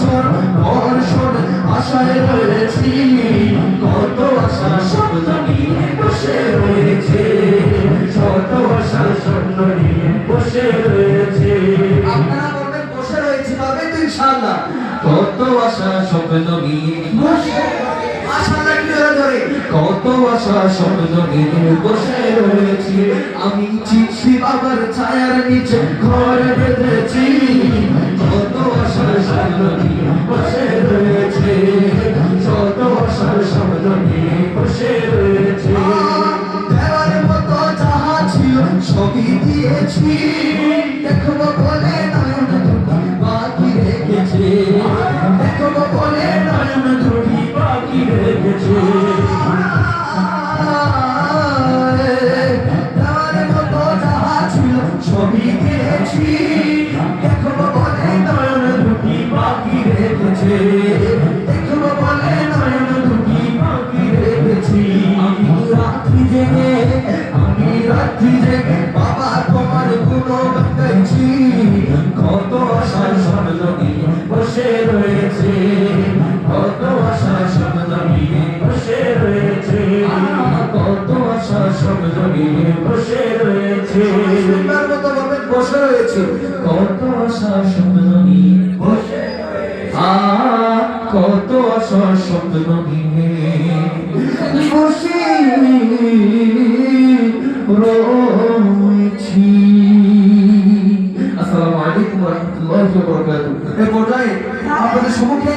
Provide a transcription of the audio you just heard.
বছর বর্ষণ আশায় রয়েছি, কত আশা স্বপ্ন নিয়ে বসে রয়েছে, শত আশা স্বপ্ন নিয়ে বসে রয়েছে। আপনারা বলবেন বসে রয়েছে, তবে তো ইনশাআল্লাহ। কত আশা স্বপ্ন নিয়ে বসে, আশা রাখলে ধরে কত আশা স্বপ্ন নিয়ে বসে রয়েছি। আমি চিঠি বাবার ছায়ার নিচে ঘর বেঁধেছি, কত আশা স্বপ্ন নিয়ে বসে রয়েছে, কত আশা স্বপ্ন নিয়ে বসে রয়েছে। দেওয়ার মতো যাহা ছিল ছবি দিয়েছি, দেখবো বলে নয়ন দুটি বাকি রেখেছে, দেখবো বলে নয়ন দুটি বাকি রেখেছে। দেওয়ার মতো যাহা ছিল ছবি দিয়েছি, দেখবো বলে নয়ন দুটি বাকি রেখেছে, দেখবো বলে নয়ন দুটি বাকি রেখেছি। আমি রাত্রি জেগে, আমি রাত্রি জেগে বাবা তোমার গুণগান গাইছি, কত আশা স্বপ্ন নিয়ে বসে রয়েছে, কত আশা স্বপ্ন নিয়ে বসে রয়েছে, কত আশা স্বপ্ন নিয়ে বসে রয়েছে। সুন্দর মতো বলবেন বসে রয়েছে, কত আশা স্বপ্ন নিয়ে বসে রয়েছে, কত আশা স্বপ্ন নিয়ে বসে রয়েছি। আসসালামু আলাইকুম ওয়া রাহমাতুল্লাহি ওয়া বারাকাতুহু। এই পর্যায়ে আপনাদের সম্মুখে